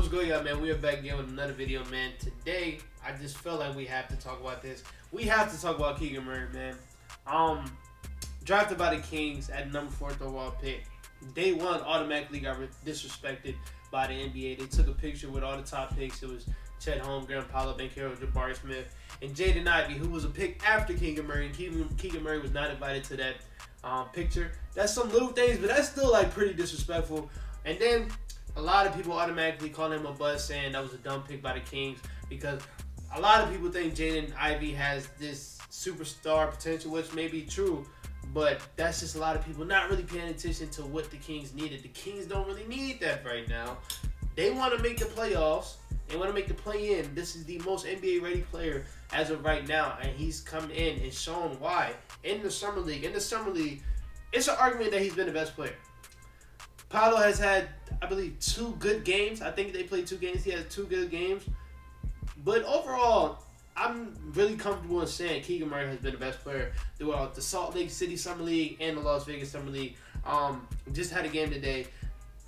what's good, y'all, man? We are back again with another video, man. Today, I just felt like we have to talk about this. We have to talk about Keegan Murray, man. Drafted by the Kings at number 4 overall pick. Day one, automatically got disrespected by the NBA. They took a picture with all the top picks. It was Chet Holmgren, Paolo Banchero, Jabari Smith, and Jaden Ivey, who was a pick after Keegan Murray. And Keegan Murray was not invited to that picture. That's some little things, but that's still like pretty disrespectful. And then a lot of people automatically call him a bust, saying that was a dumb pick by the Kings, because a lot of people think Jaden Ivey has this superstar potential, which may be true, but that's just a lot of people not really paying attention to what the Kings needed. The Kings don't really need that right now. They want to make the playoffs. They want to make the play-in. This is the most NBA-ready player as of right now, and he's come in and shown why. In the Summer League, it's an argument that he's been the best player. Paolo has had, I believe, 2 good games. I think they played 2 games. He has 2 good games. But overall, I'm really comfortable in saying Keegan Murray has been the best player throughout the Salt Lake City Summer League and the Las Vegas Summer League. Just had a game today.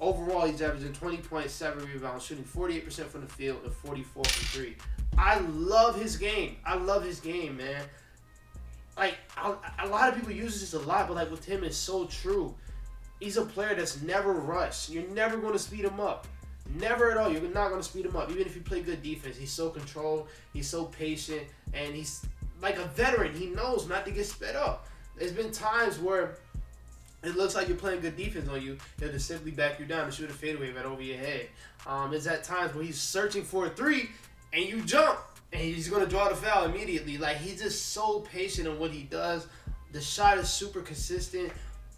Overall, he's averaging 20.7 rebounds, shooting 48% from the field and 44 from 3. I love his game. I love his game, man. Like, a lot of people use this a lot, but like with him, it's so true. He's a player that's never rushed. You're never going to speed him up. Never at all. You're not going to speed him up. Even if you play good defense, he's so controlled, he's so patient, and he's like a veteran. He knows not to get sped up. There's been times where it looks like you're playing good defense on you. He'll just simply back you down and shoot a fadeaway right over your head. There's at times where he's searching for a 3, and you jump, and he's going to draw the foul immediately. Like, he's just so patient in what he does. The shot is super consistent.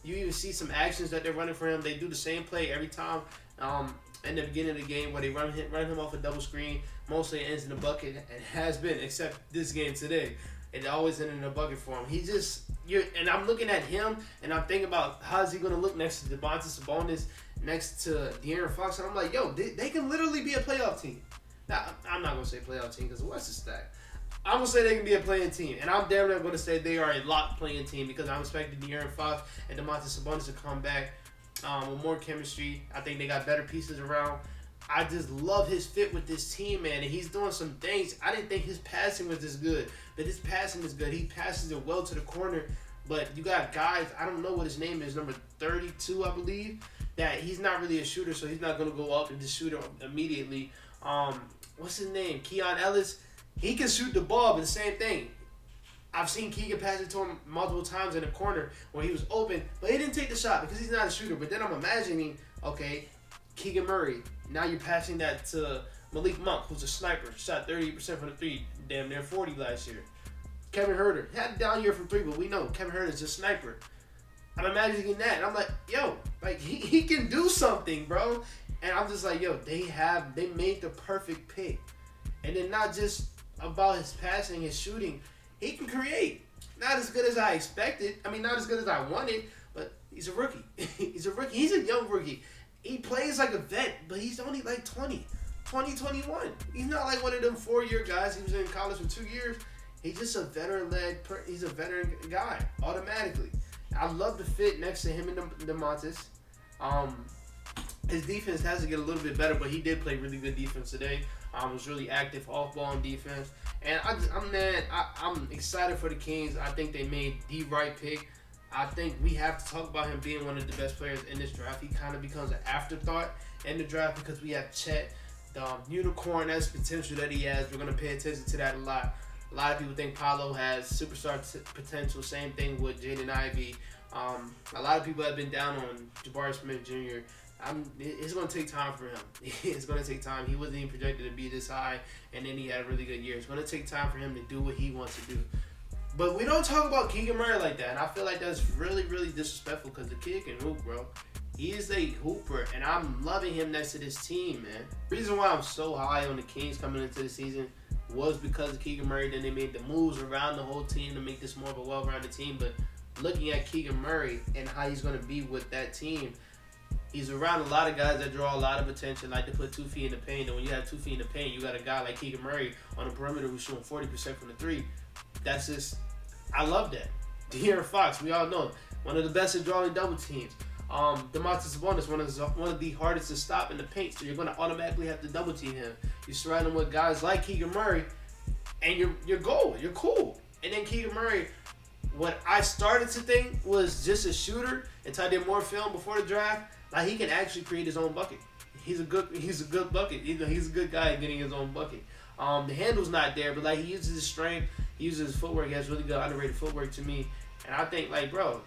You even see some actions that they're running for him. They do the same play every time in the beginning of the game where they run him off a double screen. Mostly it ends in the bucket, and has been, except this game today. It always ended in a bucket for him. And I'm looking at him, and I'm thinking about how's he going to look next to Domantas Sabonis, next to De'Aaron Fox. And I'm like, yo, they can literally be a playoff team. Now, I'm not going to say playoff team because the West is stacked. I'm going to say they can be a playing team. And I'm damn near going to say they are a locked playing team, because I'm expecting De'Aaron Fox and Domantas Sabonis to come back with more chemistry. I think they got better pieces around. I just love his fit with this team, man. And he's doing some things. I didn't think his passing was this good, but his passing is good. He passes it well to the corner. But you got guys, I don't know what his name is, number 32, I believe, that he's not really a shooter, so he's not going to go up and just shoot it immediately. What's his name? Keon Ellis. He can shoot the ball, but the same thing. I've seen Keegan pass it to him multiple times in the corner where he was open, but he didn't take the shot because he's not a shooter. But then I'm imagining, okay, Keegan Murray, now you're passing that to Malik Monk, who's a sniper, shot 38% from the 3, damn near 40 last year. Kevin Huerter had a down year from 3, but we know Kevin Huerter is a sniper. I'm imagining that, and I'm like, yo, like he can do something, bro. And I'm just like, yo, they made the perfect pick. And then not just about his passing, his shooting, he can create. Not as good as I expected. I mean, not as good as I wanted, but he's a rookie. He's a rookie. He's a young rookie. He plays like a vet, but he's only like 20, 21. He's not like one of them 4-year guys. He was in college for 2 years. He's just a he's a veteran guy, automatically. I love the fit next to him and Domantas. His defense has to get a little bit better, but he did play really good defense today. Was really active off-ball on defense. And I'm excited for the Kings. I think they made the right pick. I think we have to talk about him being one of the best players in this draft. He kind of becomes an afterthought in the draft because we have Chet, the unicorn, that's potential that he has. We're going to pay attention to that a lot. A lot of people think Paolo has superstar potential. Same thing with Jaden Ivey. A lot of people have been down on Jabari Smith Jr. It's going to take time for him. It's going to take time. He wasn't even projected to be this high, and then he had a really good year. It's going to take time for him to do what he wants to do. But we don't talk about Keegan Murray like that, and I feel like that's really, really disrespectful because the kid can hoop, bro. He is a hooper, and I'm loving him next to this team, man. The reason why I'm so high on the Kings coming into the season was because of Keegan Murray. Then they made the moves around the whole team to make this more of a well-rounded team. But looking at Keegan Murray and how he's going to be with that team, he's around a lot of guys that draw a lot of attention, like to put 2 feet in the paint. And when you have 2 feet in the paint, you got a guy like Keegan Murray on the perimeter who's shooting 40% from the 3. That's just, I love that. De'Aaron Fox, we all know, one of the best at drawing double teams. Domantas Sabonis, one of the hardest to stop in the paint, so you're going to automatically have to double team him. You surround him with guys like Keegan Murray, and you're gold. You're cool. And then Keegan Murray, what I started to think was just a shooter until I did more film before the draft. Like, he can actually create his own bucket. He's a good bucket. He's a good guy at getting his own bucket. The handle's not there, but like, he uses his strength, he uses his footwork. He has really good underrated footwork to me. And I think, like, bro,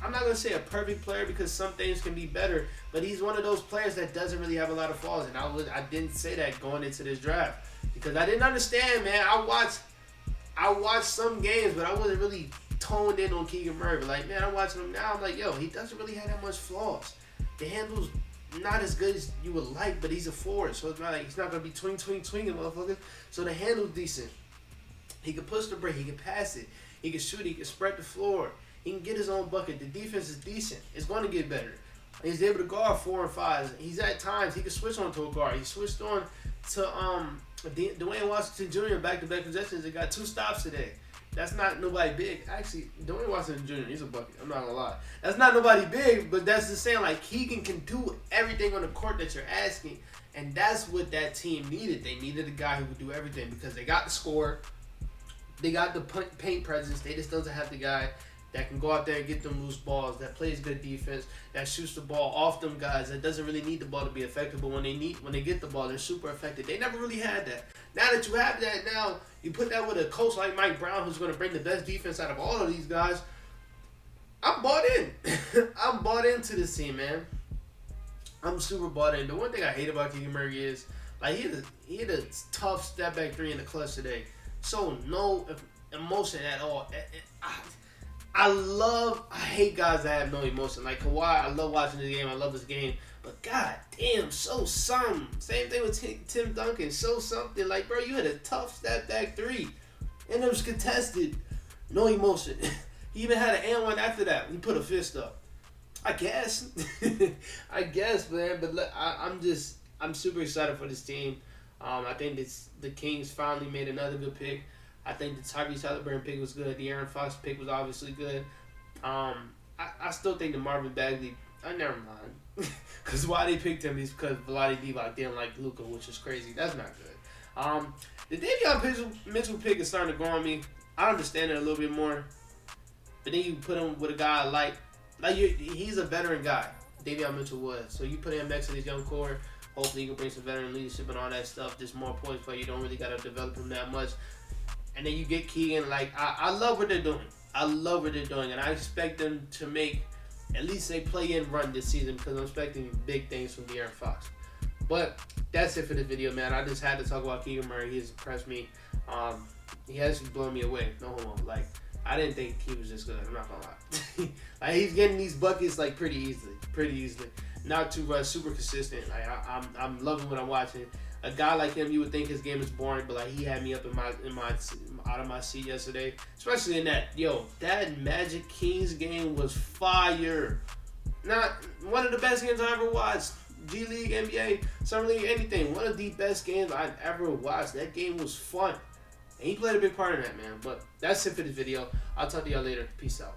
I'm not gonna say a perfect player because some things can be better, but he's one of those players that doesn't really have a lot of flaws. And I didn't say that going into this draft because I didn't understand, man. I watched some games, but I wasn't really toned in on Keegan Murray. But like, man, I'm watching him now. I'm like, yo, he doesn't really have that much flaws. The handle's not as good as you would like, but he's a forward, so it's not like he's not gonna be twinging, motherfucker. So the handle's decent. He can push the break. He can pass it. He can shoot. He can spread the floor. He can get his own bucket. The defense is decent. It's going to get better. He's able to guard 4 and 5. He's at times he can switch on to a guard. He switched on to Dwayne Washington Jr. back-to-back possessions and got 2 stops today. That's not nobody big. Actually, Dwayne Washington Jr. he's a bucket. I'm not gonna lie. That's not nobody big, but that's just saying, like, Keegan can do everything on the court that you're asking, and that's what that team needed. They needed a guy who could do everything because they got the score, they got the paint presence. They just doesn't have the guy that can go out there and get them loose balls, that plays good defense, that shoots the ball off them guys, that doesn't really need the ball to be effective, but when they get the ball, they're super effective. They never really had that. Now that you have that, now you put that with a coach like Mike Brown, who's going to bring the best defense out of all of these guys. I'm bought in. I'm bought into this team, man. I'm super bought in. The one thing I hate about Keegan Murray is, like, he had a tough step back 3 in the clutch today. So no emotion at all. I hate guys that have no emotion. Like Kawhi, I love watching the game. I love this game. But god damn, show something. Same thing with Tim Duncan. Show something. Like, bro, you had a tough step back 3. And it was contested. No emotion. He even had an and one after that. He put a fist up. I guess. I guess, man. But look, I'm super excited for this team. I think the Kings finally made another good pick. I think the Tyrese Halliburton pick was good. The Aaron Fox pick was obviously good. I still think the Marvin Bagley, never mind. Because why they picked him is because Vlade Divac didn't like Luka, which is crazy. That's not good. The Davion Mitchell pick is starting to grow on me. I understand it a little bit more. But then you put him with a guy like he's a veteran guy. Davion Mitchell was. So you put him next to this young core. Hopefully you can bring some veteran leadership and all that stuff. Just more points for you. Don't really got to develop him that much. And then you get Keegan. Like, I love what they're doing. I love what they're doing. And I expect them to make at least a play-in run this season because I'm expecting big things from De'Aaron Fox. But that's it for this video, man. I just had to talk about Keegan Murray. He's impressed me. He has blown me away. No homo. Like, I didn't think he was this good. I'm not going to lie. Like, he's getting these buckets, like, pretty easily. Not too super consistent. Like, I'm loving what I'm watching. A guy like him, you would think his game is boring, but like he had me up in my out of my seat yesterday, especially in that Magic Kings game was fire. Not one of the best games I ever watched. G League, NBA, Summer League, anything. One of the best games I've ever watched. That game was fun, and he played a big part in that, man. But that's it for this video. I'll talk to y'all later. Peace out.